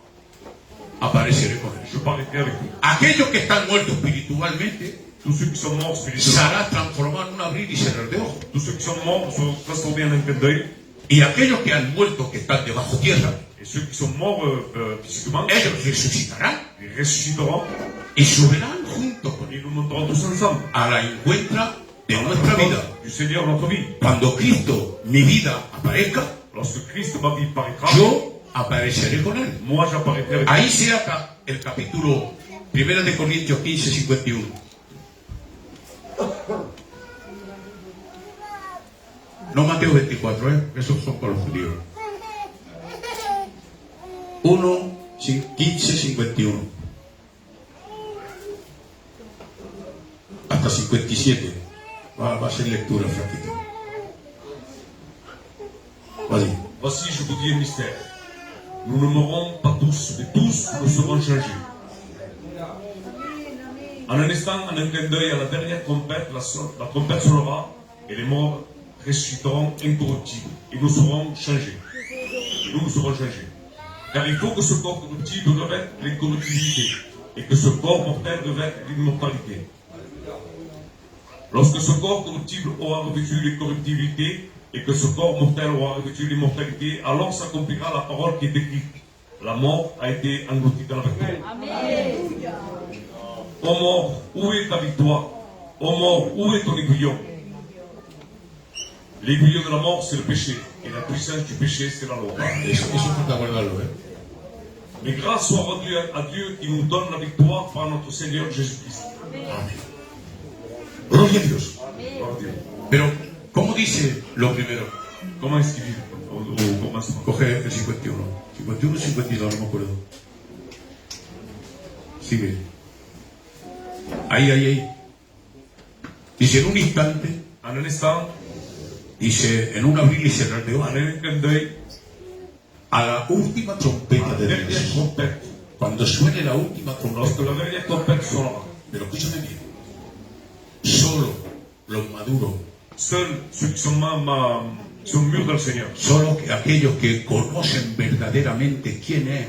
apareceré con Él.
je paraîtrai avec lui.
Aquellos que están muertos espiritualmente,
Tous ceux qui sont morts
se
spirituellement,
hará transformar en un abrir y cerrar de ojos.
tous ceux qui sont morts sont transformés en un clin d'œil,
Y aquellos que han muerto, que están debajo tierra,
et ceux qui sont morts physiquement,
ellos resucitarán
ils ressusciteront,
y subirán juntos con
et
Él
nous monterons tous ensemble
a la encuentra de nuestra vida.
du Seigneur notre vie.
Cuando Cristo, mi vida, aparezca,
Lorsque Christ, ma vie, paraîtra,
yo apareceré con Él.
moi j'apparaîtrai avec lui.
Ahí se ata el capítulo 1 de Corintios 15, 51. No Mateo 24, esos son para los judíos. 1, 15, 51. Hasta 57. Va a ser lectura, Franquito. Vas-y.
Voici, je vous dis un mystère. Nous ne mourrons pas tous, mais tous nous serons changés. En un instant, en un clin d'œil, à la dernière trompette, la trompette sonnera, et les morts ressusciteront incorruptibles, et nous serons changés. Et nous serons changés. Car il faut que ce corps corruptible revête l'incorruptibilité, et que ce corps mortel revête l'immortalité. Lorsque ce corps corruptible aura revêtu l'incorruptibilité, et que ce corps mortel aura revêtu l'immortalité, alors s'accomplira la parole qui est écrite. La mort a été engloutie dans la victoire. Ô mort, où est ta victoire? Ô mort, où est ton aiguillon? L'aiguillon de la mort, c'est le péché. Et la puissance du péché, c'est la loi.
Eso es para guardarlo,
Mais grâce soit rendue à Dieu qui nous donne la victoire par notre Seigneur Jésus-Christ.
Amén. Gloria a Dios.
Gloire à Dieu.
Pero, ¿cómo dice lo primero?
Comment est-ce qu'il vit au commencement?
Coge el 51. 51 52, no me acuerdo. Sigue. Ahí. Dice, en un instante,
En un instant,
dice, en un abrir y cerrar de ojos,
en un clin d'œil,
a la última trompeta
la
de
dernière
Dios.
trompette,
Cuando suene la última
lorsque
trompeta,
la dernière trompette sonnera,
pero escúchame bien, solo los maduros,
seuls ceux qui sont mûrs dans le Seigneur,
solo aquellos que conocen verdaderamente quién es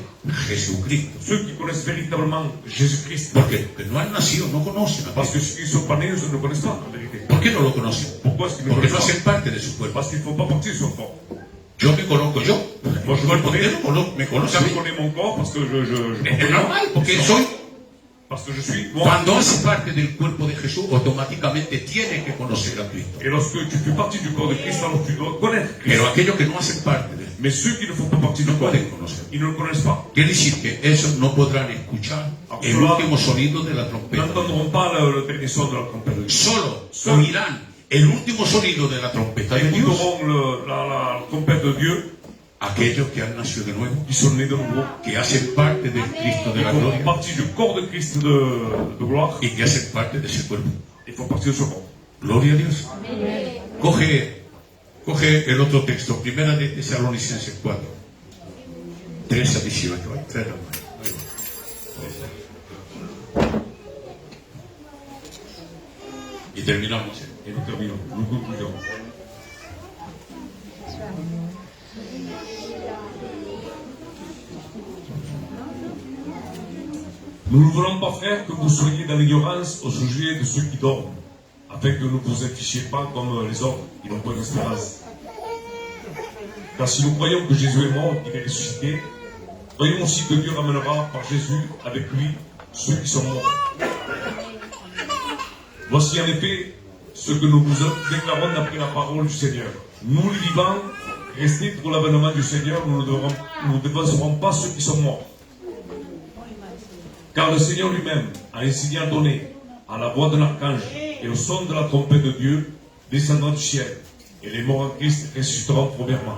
Jesucristo,
ceux qui connaissent véritablement Jésus-Christ,
porque que no han nacido, no conocen a
parce que
Cristo.
ceux qui ne sont pas nés ne le connaissent pas, en vérité.
¿Por qué no lo conocen?
Pourquoi est-ce qu'ils ne le
Porque no
connaissent
hacen
pas?
parte de su cuerpo.
Parce qu'ils ne font pas partie de son corps.
Yo me conozco yo.
Moi, je me connais.
Me conoce a
Je
mí.
connais mon corps parce que je
Es normal, porque soy.
parce que je suis moi.
Cuando hace parte del cuerpo de Jesús, automáticamente tiene que conocer a Cristo.
Et lorsque tu fais partie du corps de Christ, alors tu dois connaître Christ.
Pero aquellos que no hacen parte de él,
Mais ceux qui ne font pas partie du
no
corps,
pueden conocer.
ils ne le connaissent pas.
Quiere decir que esos no podrán escuchar el último sonido de la
Ils
trompeta.
n'entendront pas le dernier son de la trompette.
Solo oirán el último sonido de la trompeta de
Ils
Dios
écouteront la trompette de Dieu,
aquellos que han nacido de nuevo,
qui sont nés de nouveau,
que hacen parte del Cristo de
qui
la
font
gloria
partie du corps de Christ de gloire,
y que hacen parte de ese cuerpo.
ils font partie de ce corps.
Gloria a Dios. Coge el otro texto, primera de Tesalonicenses 4, 3 a 18. Y terminamos.
Et nous terminons. Nous concluons. Nous ne voulons pas, frères, que vous soyez dans l'ignorance au sujet de ceux qui dorment, afin que ne vous affichiez pas comme les autres qui n'ont pas d'espérance. Car si nous croyons que Jésus est mort, qu'il est ressuscité, croyons aussi que Dieu ramènera par Jésus avec lui ceux qui sont morts. Voici en effet ce que nous vous déclarons d'après la parole du Seigneur. Nous les vivants, restés pour l'avènement du Seigneur, nous ne dévancerons pas ceux qui sont morts. Car le Seigneur lui-même a un signal donné à la voix d'un archange et au son de la trompette de Dieu descendant du ciel, et les morts en Christ ressusciteront premièrement.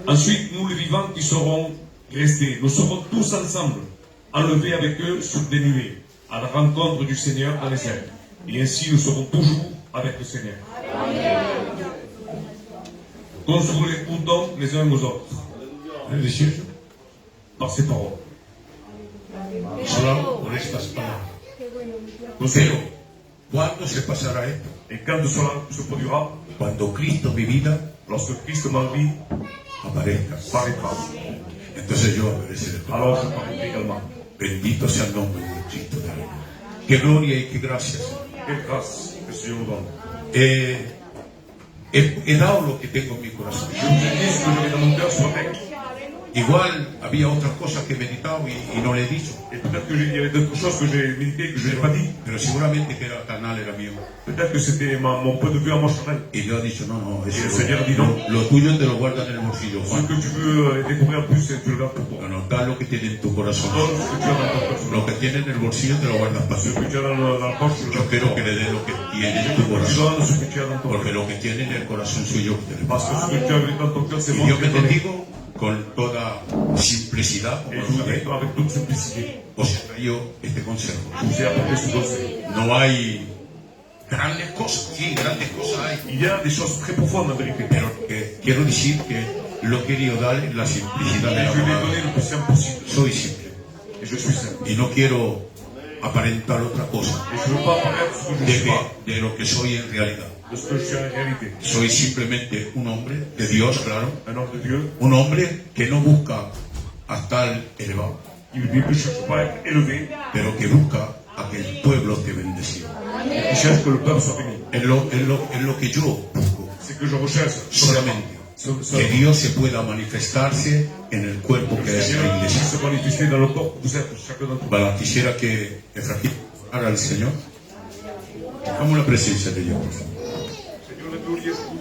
Ensuite, nous les vivants qui serons restés, nous serons tous ensemble, enlevés avec eux sur des nuées, à la rencontre du Seigneur dans les airs. Et ainsi, nous serons toujours avec le Seigneur. Consolez-vous donc les uns aux autres, par ces paroles.
Solo por estas palabras. Pero, ¿cuándo se pasará esto?
Et quand cela se produira,
Cuando Cristo, mi vida,
lorsque Christ, ma vie,
aparezca.
paraîtra,
Entonces yo apareceré.
alors je paraîtrai également.
Bendito sea el nombre de Cristo. Qué gloria y qué gracias.
Quelle grâce que le Seigneur nous donne.
He dado lo que tengo en mi corazón.
Je vous ai dit ce que j'avais dans mon cœur ce matin.
Igual había otras cosas que he meditado y no le he dicho.
Et peut-être qu'il y avait d'autres choses que j'ai méditées que je n'ai pas dit.
Pero seguramente que era carnal, era mío.
Peut-être que c'était mon point de vue à moi charnel.
Y yo he dicho, no,
Y
eso
el Señor dijo,
lo tuyo te lo guardas en el bolsillo,
Ce
Juan.
que tu veux découvrir plus, tu le gardes pour toi.
No, da lo que tiene en tu corazón.
Donne ce que tu as dans ton cœur.
Lo que tiene en el bolsillo te lo guardas para
Ce
ti.
que tu as dans la poche, tu le
Yo
gardes
quiero
pour
que
toi.
le dé lo que tiene en
Tu
tu corazón.
donnes ce que tu as dans ton
Porque
cœur.
lo que tiene en el corazón suyo te lo
Parce que ce que tu as dans ton cœur, c'est
Y
bon.
yo
tu
me
l'as donné.
bendigo con toda simplicidad, como
Et
lo
je vous
sabéis.
dis avec toute simplicité.
Os he traído este consejo.
Je vous ai apporté ce conseil.
No hay grandes cosas, sí, grandes cosas hay.
Il y a des choses très profondes en vérité.
Pero que quiero decir que lo he querido dar en la simplicidad de
Et
la
je vais
palabra.
donner le plus simple possible.
Soy simple.
Et je suis simple.
Y no quiero aparentar otra cosa
Et je ne veux pas apparaître ce que je ne suis pas,
de lo que soy en realidad.
de ce que je suis en réalité.
Soy simplemente un hombre de Dios, claro.
Un homme de Dieu,
Un hombre que no busca a estar elevado,
il ne cherche pas à être élevé,
pero que busca a que el pueblo esté bendecido.
il cherche que le peuple soit béni.
Es lo que yo busco,
C'est que je recherche
solamente. Que Dios se pueda manifestarse en el cuerpo que es la
Seigneur
iglesia.
puisse se manifester dans le corps que vous êtes, chacun d'entre vous.
Para, quisiera que Efraín orara al Señor. Damos la presencia de Dios, por favor.